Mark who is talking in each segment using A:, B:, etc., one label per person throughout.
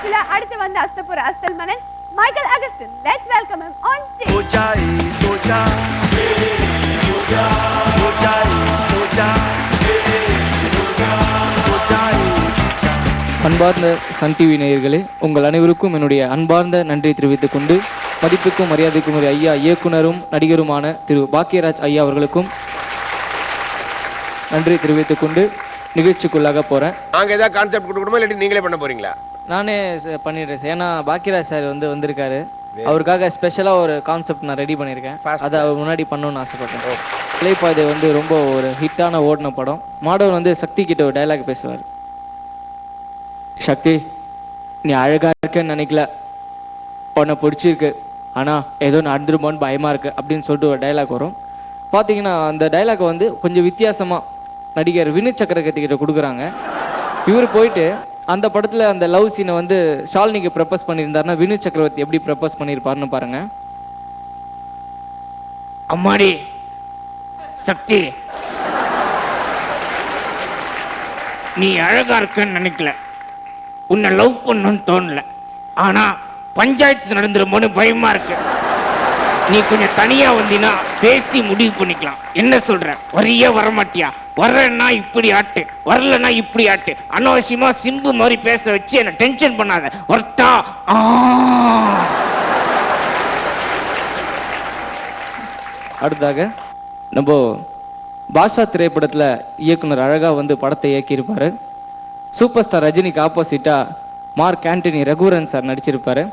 A: நிகழ்ச்சியில அடுத்து வந்த அஸ்தபுர அஸ்தல் மன்னன் Michael Augustine. Let's welcome him on stage.
B: அன்பார்ந்த சன் டிவி நேயர்களே, உங்கள் அனைவருக்கும் என்னுடைய அன்பார்ந்த நன்றி தெரிவித்துக் கொண்டு, மதிப்புக்கும் மரியாதைக்கும் ஒரு ஐயா இயக்குனரும் நடிகருமான திரு பாக்கியராஜ் ஐயா அவர்களுக்கும் நன்றி தெரிவித்துக் கொண்டு நிகழ்ச்சிக்குள்ளாக போகிறேன்.
C: நாங்கள் ஏதாவது கான்செப்ட் கொடுக்கணுமா இல்லாட்டி நீங்களே பண்ண போறீங்களா?
B: நானே பண்ணிடுறேன் சார். ஏன்னா பாக்கியராஜ் சார் வந்திருக்காரு. அவருக்காக ஸ்பெஷலாக ஒரு கான்செப்ட் நான் ரெடி பண்ணியிருக்கேன். அதை அவர் முன்னாடி பண்ணணும்னு ஆசைப்பட்டேன். இளைப்பாதை ரொம்ப ஒரு ஹிட்டான ஓடின படம். மாடவன் சக்தி கிட்ட ஒரு டைலாக் பேசுவார். சக்தி, நீ அழகா இருக்கன்னு நினைக்கல, உன்னை பிடிச்சிருக்கு, ஆனால் ஏதோ நடந்துருமோன்னு பயமாக இருக்கு அப்படின்னு சொல்லிட்டு ஒரு டைலாக் வரும். பார்த்தீங்கன்னா அந்த டைலாக் கொஞ்சம் வித்தியாசமாக நடிகர் வினு சக்கரவர்த்தி கிட்ட கொடுக்குறாங்க. இவர் போயிட்டு அந்த படத்தில் அந்த லவ் சீனை ஷாலினிக்கு ப்ரப்போஸ் பண்ணியிருந்தாருன்னா வினு சக்கரவர்த்தி எப்படி ப்ரப்போஸ் பண்ணியிருப்பாருன்னு பாருங்க. அம்மாடி சக்தி, நீ அழகா இருக்கன்னு நினைக்கல, உன்னை லவ் பண்ணணும்னு தோணல, ஆனா பஞ்சாயத்து நடந்துருமோன்னு பயமா இருக்கு. நீ கொஞ்சம் தனியா வந்தீங்கன்னா பேசி முடிவு பண்ணிக்கலாம். என்ன சொல்ற? வரியா வரமாட்டியா? வர்றன்னா இப்படி ஆட்டு, வரலன்னா இப்படி ஆட்டு. அனாவசியமா சிம்பு மாதிரி பேச வச்சு என்ன டென்ஷன் பண்ணாத. ஒர்த்தா அடுத்தாக நம்ம பாஷா திரைப்படத்துல இயக்குனர் அழகா படத்தை இயக்கியிருப்பாரு. சூப்பர் ஸ்டார் ரஜினிக்கு ஆப்போசிட்டா மார்க் ஆண்டனி ரகுவரன் சார் நடிச்சிருப்பாரு.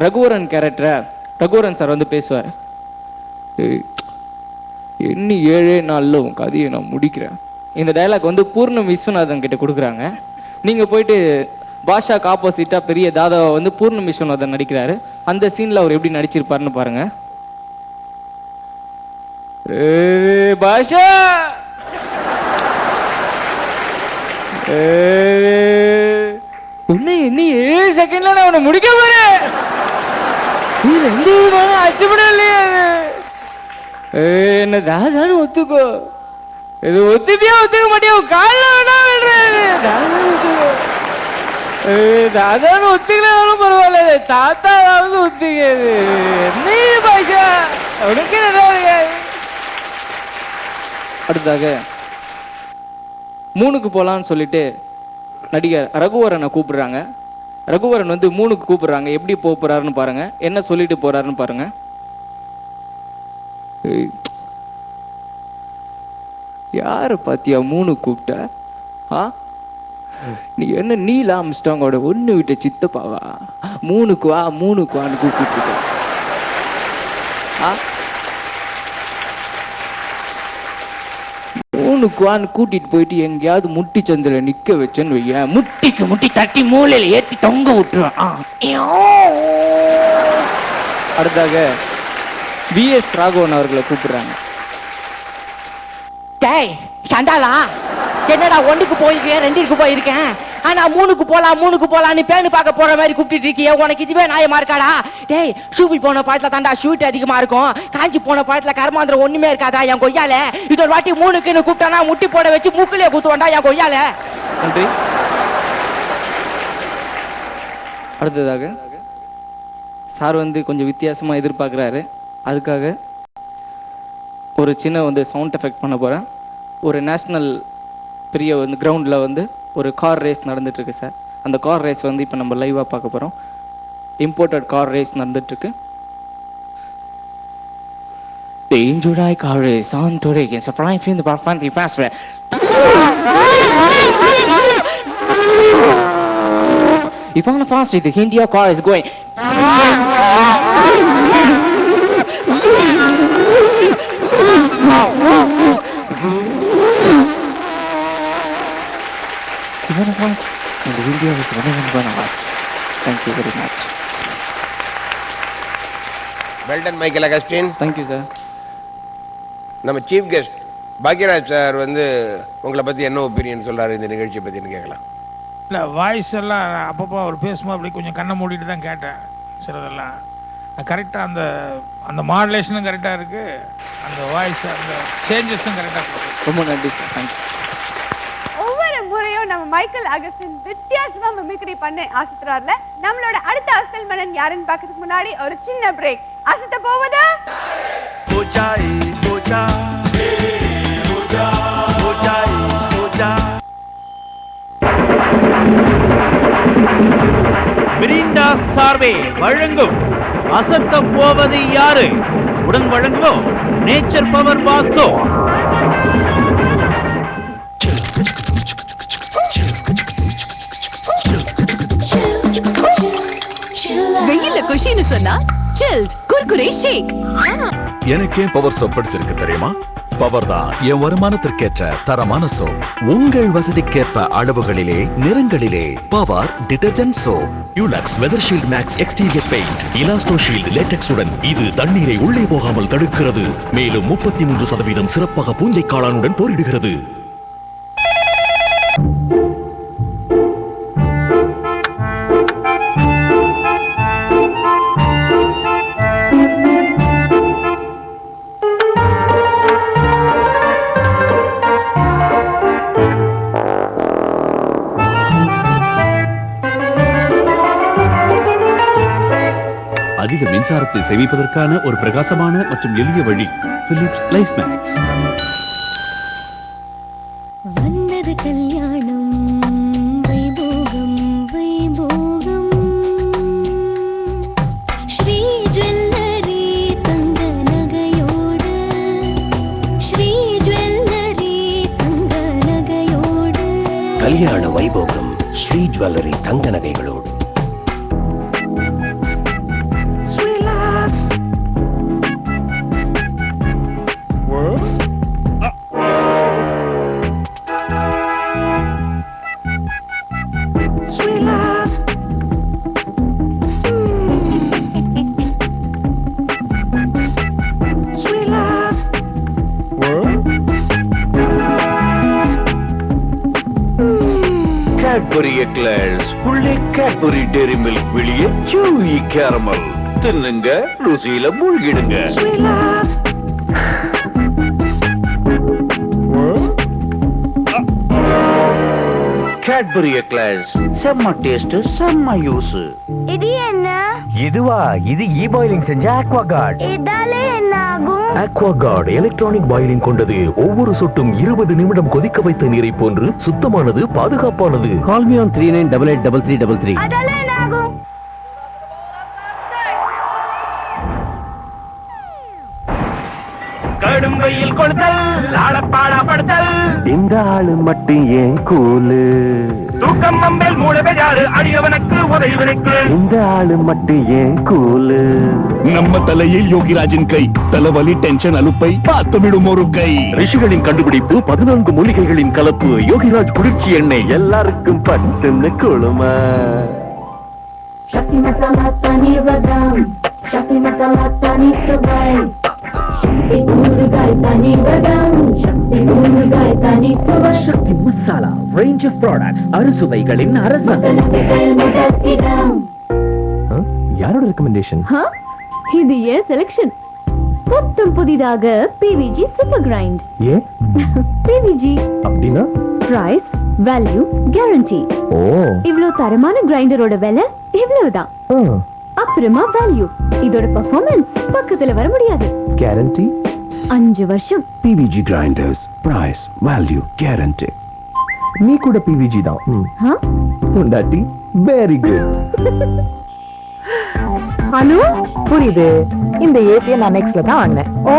B: ரகுவரன் கேரக்டரை ரகுவரன் சார் பேசுவார். எண்ணி 7 நாள்ல உன் கதையை நான் முடிக்கிறேன். இந்த டைலாக் பூர்ணம் விஸ்வநாதன் கிட்ட கொடுக்குறாங்க. நீங்க போயிட்டு பாஷாக்கு ஆப்போசிட்டா பெரிய தாதாவை பூர்ணம் விஸ்வநாதன் நடிக்கிறாரு. அந்த சீன்ல அவர் எப்படி நடிச்சிருப்பாருன்னு பாருங்க. பாஷா, உன்னை இன்னும் 7 செகண்ட்ல நான் உன்னை முடிக்க போறேன். அச்சுப்பட இல்லையா? என்ன தாதான்னு ஒத்துக்கோ. இது ஒத்துப்பியா ஒத்துக்க மாட்டியா? கால தாதான்னு ஒத்துக்கலாலும் பரவாயில்ல, தாத்தாவது ஒத்துக்காது. என்ன பாஷா உனக்கு என்ன? அடுத்தாக 3க்கு போகலான்னு சொல்லிட்டு நடிகர் ரகுவரனை கூப்பிடுறாங்க. ரகுவரன் 3க்கு கூப்பிடுறாங்க. எப்படி போறாருன்னு பாருங்க, என்ன சொல்லிட்டு போறாருன்னு பாருங்க. யார பாத்தியா 3க்கு கூப்பிட்ட? நீ என்ன நீல் ஆம்ஸ்டாங்கோட ஒண்ணு விட்ட சித்தப்பாவா? 3க்கு வா 3க்கு வான்னு கூப்பிட்டு கூட்டிட்டு போயிட்டு எங்கேயாவது முட்டி சந்தில நிக்க வச்சேன்னு வைய, முட்டிக்கு முட்டி தட்டி மூலையில ஏத்தி தொங்க விட்டுருவான். அடுத்தாக BS ராகவன் அவர்களை கூப்பிடுறாங்க.
D: சண்டாலா, என்னடா 1க்கு போயிருக்கேன் 2க்கு போயிருக்கேன், ஆனா 3க்கு போலான்னு பேனு பார்க்க போற மாதிரி கூப்பிட்டு இருக்கிய. உனக்கு இதுவே நியாயமா இருக்காடா? டேய், ஷூவி போன பாட்டுல தாண்டா ஷூட் அதிகமா இருக்கும், காஞ்சி போன பாட்டுல கர்மாந்திரம் ஒண்ணுமே இருக்காதா என் கொய்யால. இது ஒரு வாட்டி 3க்குன்னு கூப்பிட்டானா முட்டி போட வச்சு மூக்கிலே குத்துவாண்டா என் கொய்யால.
B: நன்றி. அடுத்ததாக சார் கொஞ்சம் வித்தியாசமா எதிர்பார்க்கிறாரு. அதுக்காக ஒரு சின்ன சவுண்ட் எஃபெக்ட் பண்ண போறேன். ஒரு நேஷனல் பெரிய கிரவுண்டில் ஒரு கார் ரேஸ் நடந்துட்டு இருக்கு சார். அந்த கார் ரேஸ் இப்போ நம்ம லைவாக பார்க்க போகிறோம். இம்போர்ட்டட் கார் ரேஸ் நடந்துட்டு இருக்கு. The Hyundai car race on today against a flying in the Parfanti Passway. If on the fast the India car is going. And the India is going to ask. Thank you very much.
C: Well done, Michael Agustin.
B: Thank you, sir.
C: நம்ம chief guest Bhagyaraj sir உங்களை பற்றி என்ன opinion சொல்கிறாரு இந்த நிகழ்ச்சியை பற்றின்னு கேட்கலாம்.
E: இல்லை, voice எல்லாம் அப்பப்போ அவர் பேசும்போது அப்படி கொஞ்சம் கண்ணை மூடிட்டு தான் கேட்டேன். சிலதெல்லாம் கரெக்டாக அந்த மாடுலேஷனும் கரெக்டாக இருக்குது, அந்த வாய்ஸ் அந்த சேஞ்சஸும் கரெக்டாக இருக்குது.
B: ரொம்ப நன்றி சார். தேங்க்யூ.
A: ஒவ்வொரு முறையும் பார்க்கணும் நம்ம மைக்கேல் அகஸ்டின் வித்தியாசமா மிமிக்ரி பண்ண ஆசைப்படுறாருல. நம்மளோட அடுத்த அசல் மன்னன் யாருன்னு பார்க்கறதுக்கு முன்னாடி ஒரு சின்ன பிரேக். அசத்த போவதா?
F: மிரிண்டா சார்வே வழங்கும் அசத்த போவது யாரு? உடன் வழங்குவோம் நேச்சர் பவர் பாக்ஸோ.
G: வெயில்ல குஷின்னு சொன்னா சில்ட் குர்குரே ஷேக்.
H: எனக்கே பவர் சோப் பிடிச்சிருக்கு தெரியுமா? பவர் தான் என் வருமானத்திற்கேற்ற தரமான சோப். உங்கள் வசதிக்கேற்ப அளவுகளிலே நிறங்களிலே பவர் டிடர்ஜென்ட் சோப். யூலக்ஸ் weather shield max exterior paint Elasto shield latex உடன் இது தண்ணீரை உள்ளே போகாமல் தடுக்கிறது. மேலும் 33% சிறப்பாக பூஞ்சை காளானுடன் போரிடுகிறது.
F: அதிக மின்சாரத்தை சேமிப்பதற்கான ஒரு பிரகாசமான மற்றும் எளிய வழி பிலிப்ஸ் லைஃப் மேக்ஸ்.
G: வந்தது கல்யாணம் வைபோகம் வைபோகம் ஸ்ரீ ஜுவல்லரி தங்க நகையோடு ஸ்ரீ ஜுவல்லரி தங்க நகையோடு
I: கல்யாண வைபோகம் ஸ்ரீ ஜுவல்லரி தங்க நகைகளோடு.
F: கேட்பரி எக்லர்ஸ் உள்ளே கேட்பரி டெய்ரி மில்க், வெளியே சூயி கேரமல். தின்னுங்க, ருசியில மூழ்கிடுங்க. கேட்பரி எக்லர்ஸ் செம்ம டேஸ்ட் செம்ம யூஸ்.
A: இது என்ன?
I: இதுவா? இது பாயிலிங் செஞ்ச அக்வாகார்ட்.
A: இதாலே என்ன ஆகும்?
I: அக்வாகார்ட் எலக்ட்ரானிக் பாயிலிங் கொண்டது. ஒவ்வொரு சொட்டும் 20 நிமிடம் கொதிக்க வைத்த நீரை போன்று சுத்தமானது, பாதுகாப்பானது. Call me on 39883333.
A: அதாலே என்ன ஆகும்?
F: கடும் வெயில் கொடுத்தல், ஆளப்பாடப்படுத்தல்.
I: இந்த ஆளு மட்டும் ஏன் கூலு?
F: தூக்கம் மம்பல் மூட பெஜாரு அடியவனுக்கு உதவினுக்கு.
I: இந்த ஆளு மட்டும் ஏன் கூலு?
H: நம்ம தலையில் யோகிராஜின் கை. தலைவலி, டென்ஷன், அலுப்பை பார்த்துவிடும் ஒரு கை.
I: ரிஷிகளின் கண்டுபிடிப்பு 14 மூலிகைகளின் கலப்பு. யோகிராஜ் குளிர்ச்சி எண்ணெய் எல்லாருக்கும் பட்டுன்னு குழுமா.
G: சக்தி மசாலா தனி வதம் சக்தி மசாலா தனி சுவை சக்தி ஊறுகாய் தனி வதம் சக்தி ஊறுகாய் தனி சுவை.
I: சக்தி மசாலா ரேஞ்ச் ஆஃப் ப்ராடக்ட்ஸ். அறுசுவைகளின் அரசன். யாரோட ரெக்கமெண்டேஷன்?
G: இது ஏன் செலக்ஷன்? புத்தம் புதிதாக பிவிஜி சூப்பர் கிரைண்ட்.
I: ஏ
G: பிவிஜி
I: அப்படின்னா
G: பிரைஸ் வேல்யூ கேரண்டி.
I: ஓ,
G: இவ்ளோ தரமான கிரைண்டரோட விலை இவ்வளவுதான். அப்புறமா வேல்யூ. இதோட பெர்ஃபார்மன்ஸ் பக்கத்துல வர முடியாது.
I: கேரண்டி
G: 5 வருஷம்.
I: PVG grinders, price, value, guarantee. நீ கூட PVG தான். பொண்டாட்டி வெரி குட்.
D: அனு புரியுது. இந்த ஏசியை நான் நெக்ஸ்ட்ல தான் வாங்கினேன். ஓ